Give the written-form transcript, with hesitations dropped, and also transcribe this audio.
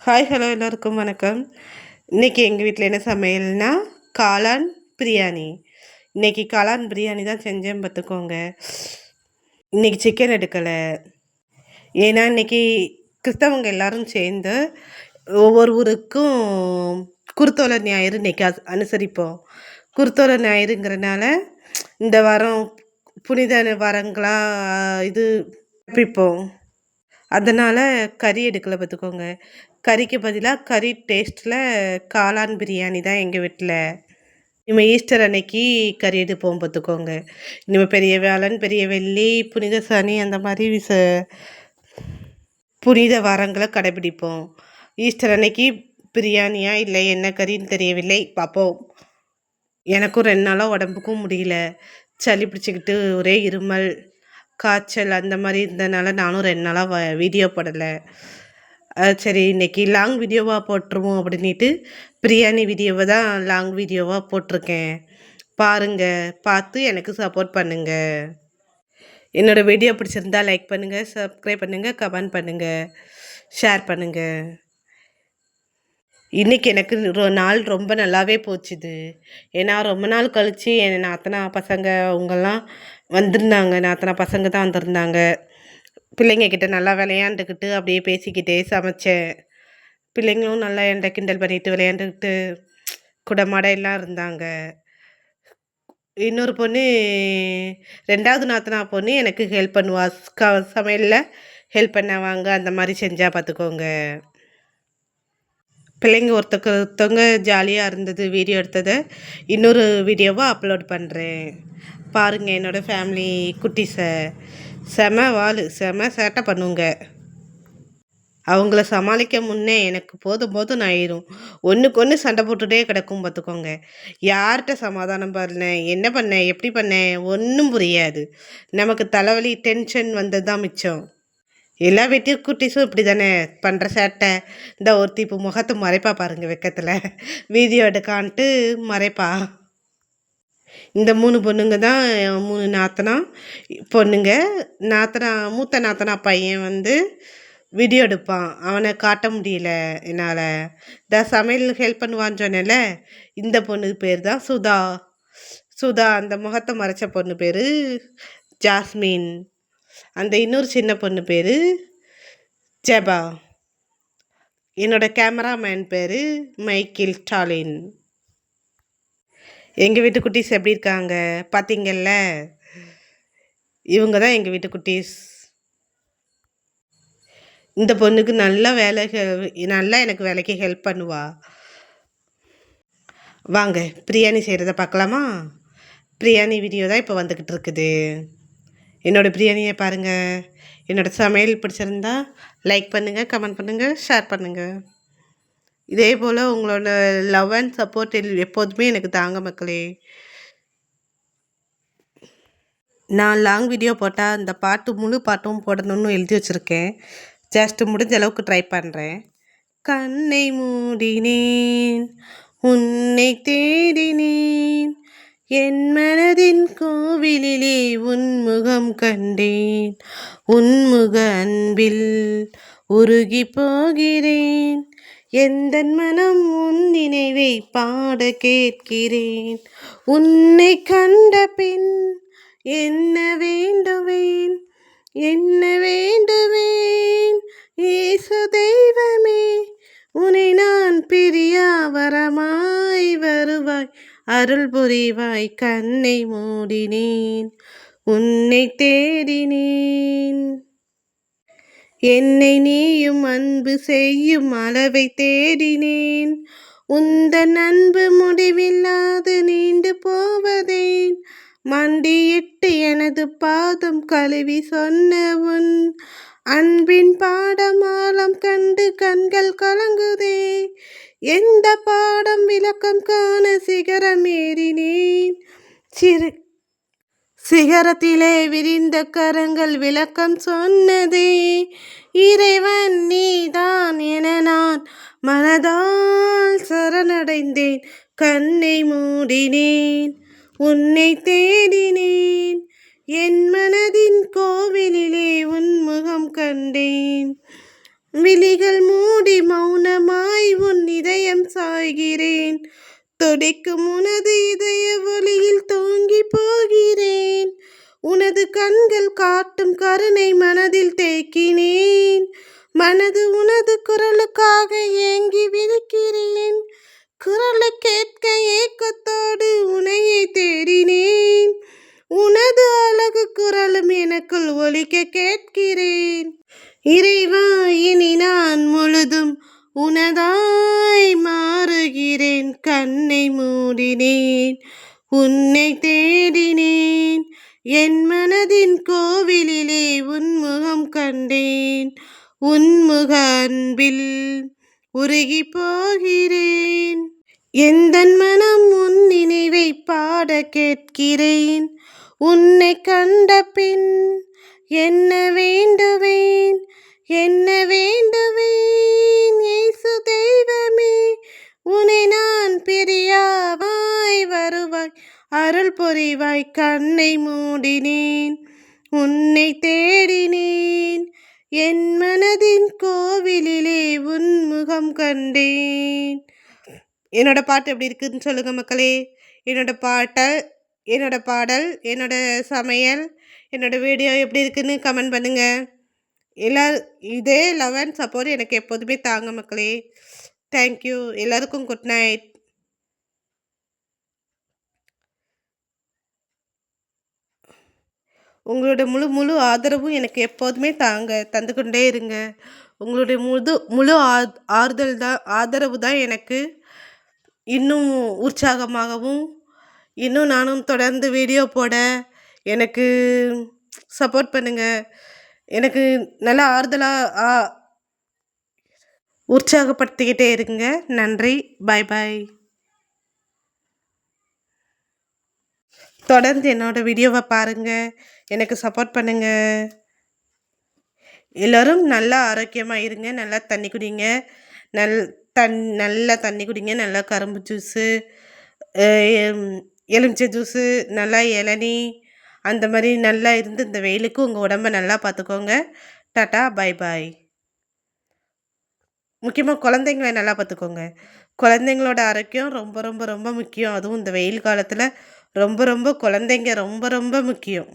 Hi hello எல்லோருக்கும் வணக்கம். இன்றைக்கி எங்கள் வீட்டில் என்ன சமையல்னா காளான் பிரியாணி. இன்றைக்கி காளான் பிரியாணி தான் செஞ்சேன் பார்த்துக்கோங்க. இன்றைக்கி சிக்கன் எடுக்கலை. ஏன்னா இன்றைக்கி கிறிஸ்தவங்க எல்லோரும் சேர்ந்து ஒவ்வொரு ஊருக்கும் குருத்தோலை ஞாயிறு இன்றைக்கி அனுசரிப்போம். குருத்தோலை ஞாயிறுங்கிறனால இந்த வாரம் புனித வாரங்களாக இது பிடிப்போம். அதனால் கறி எடுக்கலை பார்த்துக்கோங்க. கறிக்கு பதிலாக கறி டேஸ்ட்டில் காளான் பிரியாணி தான் எங்கள் வீட்டில். இனிமேல் ஈஸ்டர் அன்னைக்கு கறி எடுப்போம் பார்த்துக்கோங்க. இனிமேல் பெரிய வியாழன், பெரிய வெள்ளி, புனித சனி அந்த மாதிரி புனித வாரங்களை கடைபிடிப்போம். ஈஸ்டர் அன்னைக்கு பிரியாணியா இல்லை என்ன கறின்னு தெரியவில்லை, பார்ப்போம். எனக்கும் 2 நாளாக உடம்புக்கும் முடியல, சளி பிடிச்சிக்கிட்டு ஒரே இருமல், காய்ச்சல் அந்த மாதிரி இருந்தனால நானும் 2 நாளாக வீடியோ போடலை. சரி இன்றைக்கி லாங் வீடியோவாக போட்டுருவோம் அப்படின்ட்டு பிரியாணி வீடியோவை தான் லாங் வீடியோவாக போட்டிருக்கேன். பாருங்கள், பார்த்து எனக்கு சப்போர்ட் பண்ணுங்கள். என்னோடய வீடியோ பிடிச்சிருந்தா லைக் பண்ணுங்கள், சப்ஸ்கிரைப் பண்ணுங்கள், கமெண்ட் பண்ணுங்கள், ஷேர் பண்ணுங்கள். இன்றைக்கி எனக்கு நாள் ரொம்ப நல்லாவே போச்சுது. ஏன்னா ரொம்ப நாள் கழித்து என் நாத்தனா பசங்க அவங்கெல்லாம் வந்திருந்தாங்க. நாத்தனா பசங்க தான் வந்திருந்தாங்க. பிள்ளைங்கக்கிட்ட நல்லா விளையாண்டுக்கிட்டு அப்படியே பேசிக்கிட்டே சமைச்சேன். பிள்ளைங்களும் நல்லா என்கிட்ட கிண்டல் பண்ணிட்டு விளையாண்டுக்கிட்டு குடமாட எல்லாம் இருந்தாங்க. இன்னொரு பொண்ணு, 2வது நாத்தனா பொண்ணு எனக்கு ஹெல்ப் பண்ணுவா. சமையலில் ஹெல்ப் பண்ணவாங்க அந்த மாதிரி செஞ்சால் பார்த்துக்கோங்க. பிள்ளைங்க ஒருத்தவங்க ஜாலியாக இருந்தது. வீடியோ எடுத்ததை இன்னொரு வீடியோவாக அப்லோட் பண்ணுறேன். பாருங்கள், என்னோடய ஃபேமிலி குட்டீஸை செம செம சேட்டை பண்ணுங்க. அவங்கள சமாளிக்க முன்னே எனக்கு போதும் ஆயிரும். ஒன்றுக்கு ஒன்று சண்டை போட்டுகிட்டே கிடக்கும் பார்த்துக்கோங்க. யார்கிட்ட சமாதானம் பண்ணேன், என்ன பண்ணேன், எப்படி பண்ணேன் ஒன்றும் புரியாது. நமக்கு தலைவலி, டென்ஷன் வந்தது தான் மிச்சம். எல்லா வீட்டு குட்டீஸும் இப்படி தானே பண்ணுற சேட்டை. இந்த ஒருத்தி இப்போ முகத்தை மறைப்பா பாருங்கள், வெக்கத்தில் வீடியோ எடுக்கான்ட்டு மறைப்பா. இந்த 3 பொண்ணுங்க தான் 3 நாத்தனா பொண்ணுங்க. மூத்த நாத்தனா பையன் வீடியோ எடுப்பான். அவனை காட்ட முடியல என்னால். சமையல் ஹெல்ப் பண்ணுவான்னு சொன்னேன்ல, இந்த பொண்ணு பேர் தான் சுதா. அந்த முகத்தை மறைச்ச பொண்ணு பேர் ஜாஸ்மின். அந்த இன்னொரு சின்ன பொண்ணு பேர் ஜெபா. என்னோட கேமராமேன் பேர் மைக்கேல் ஸ்டாலின். எங்கள் வீட்டு குட்டீஸ் எப்படி இருக்காங்க பார்த்தீங்கல்ல? இவங்க தான் எங்கள் வீட்டு குட்டீஸ். இந்த பொண்ணுக்கு நல்லா எனக்கு வேலைக்கு ஹெல்ப் பண்ணுவா. வாங்க பிரியாணி செய்கிறத பார்க்கலாமா? பிரியாணி வீடியோ தான் இப்போ வந்துக்கிட்டு இருக்குது. என்னோடய பிரியாணியை பாருங்கள். என்னோடய சமையல் பிடிச்சிருந்தா லைக் பண்ணுங்கள், கமெண்ட் பண்ணுங்கள், ஷேர் பண்ணுங்கள். இதே போல் உங்களோட லவ் அண்ட் சப்போர்ட் எப்போதுமே எனக்கு தாங்க மக்களே. நான் லாங் வீடியோ போட்டால் அந்த முழு பாட்டும் போடணும்னு எழுதி வச்சுருக்கேன். ஜஸ்ட்டு முடிஞ்ச அளவுக்கு ட்ரை பண்ணுறேன். கண்ணை மூடினேன், உன்னை தேடினேன், என் மனதின் கோவிலிலே உன்முகம் கண்டேன், உன்முக அன்பில் உருகி போகிறேன், எந்தன் மனம் உன் நினைவை பாட கேட்கிறேன், உன்னை கண்ட பின் என்ன வேண்டுவேன், என்ன வேண்டுவேன், இயேசு தெய்வமே உன்னை நான் பிரியா வரமாய் வருவாய், அருள் புரிவாய். கண்ணை மூடினேன், உன்னை தேடினேன், என்னை நீயும் அன்பு செய்யும் அளவை தேடினேன், உந்தன் அன்பு முடிவில்லாது நீண்டு போவதேன், மண்டியிட்டு எனது பாதம் கழுவி சொன்ன உன் அன்பின் பாடமாலம் கண்டு கண்கள் கலங்குதே, எந்த பாடம் விளக்கம் காண சிகரம் ஏறினேன், சிகரத்திலே விரிந்த கரங்கள் விளக்கம் சொன்னதே, இறைவன் நீதான் என நான் மனதால் சரணடைந்தேன், கண்ணை மூடினேன், உன்னை தேடினேன், என் மனதின் கோவிலிலே உன் முகம் கண்டேன், விழிகள் மூடி மௌனமாக மாறுகிறேன். துடிக்கும் உனது இதய ஒளியில் தூங்கி போகிறேன். உனது கண்கள் காட்டும் கருணை மனதில் தேக்கினேன். மனது உனது குரலுக்காக ஏங்கி விழிக்கிறேன். குரலை கேட்க ஏக்கத்தோடு உனையை தேடினேன். உனது அழகு குரலும் எனக்குள் ஒலிக்க கேட்கிறேன். இறைவா, இனி நான் முழுதும் உனதாய் மாறுகிறேன். கண்ணை மூடினேன், உன்னை தேடினேன். என் மனதின் கோவிலிலே உன்முகம் கண்டேன். உன்முக அன்பில் உருகி போகிறேன். எந்தன் மனம் உன் நினைவை பாட கேட்கிறேன். உன்னை கண்ட பின் என்ன வேண்டுவேன், என்ன வேண்டுவேன்? இயேசு தெய்வமே, உன்னை நான் பிரியாவாய் வருவாய், அருள் புரிவாய். கண்ணை மூடினேன், உன்னை தேடினேன். என் மனதின் கோவிலிலே உன் முகம் கண்டேன். என்னோட பாட்டு எப்படி இருக்குதுன்னு சொல்லுங்கள் மக்களே. என்னோட பாடல், என்னோட சமையல், என்னோட வீடியோ எப்படி இருக்குன்னு கமெண்ட் பண்ணுங்கள். இதே லவ் அண்ட் சப்போர்ட் எனக்கு எப்போதுமே தாங்க மக்களே. தேங்க்யூ. எல்லாருக்கும் குட் நைட். உங்களோட முழு ஆதரவும் எனக்கு எப்போதுமே தந்துக்கொண்டே இருங்க. உங்களுடைய முழு ஆதரவு தான் எனக்கு இன்னும் உற்சாகமாகவும், இன்னும் நானும் தொடர்ந்து வீடியோ போட எனக்கு சப்போர்ட் பண்ணுங்கள். எனக்கு நல்லா ஆறுதலாக உற்சாகப்படுத்திக்கிட்டே இருங்க. நன்றி. பாய் பாய். தொடர்ந்து என்னோடய வீடியோவை பாருங்கள், எனக்கு சப்போர்ட் பண்ணுங்கள். எல்லோரும் நல்லா ஆரோக்கியமாக இருங்க. நல்லா தண்ணி குடிங்க. நல்லா தண்ணி குடிங்க. நல்லா கரும்பு ஜூஸு, எலுமிச்சை ஜூஸு, நல்லா இளநீ, அந்த மாதிரி நல்லா இருந்து இந்த வெயிலுக்கு உங்கள் உடம்பை நல்லா பார்த்துக்கோங்க. டாட்டா, பாய் பாய். முக்கியமாக குழந்தைங்கள நல்லா பார்த்துக்கோங்க. குழந்தைங்களோட ஆரோக்கியம் ரொம்ப ரொம்ப ரொம்ப முக்கியம். அதுவும் இந்த வெயில் காலத்தில் ரொம்ப குழந்தைங்க ரொம்ப முக்கியம்.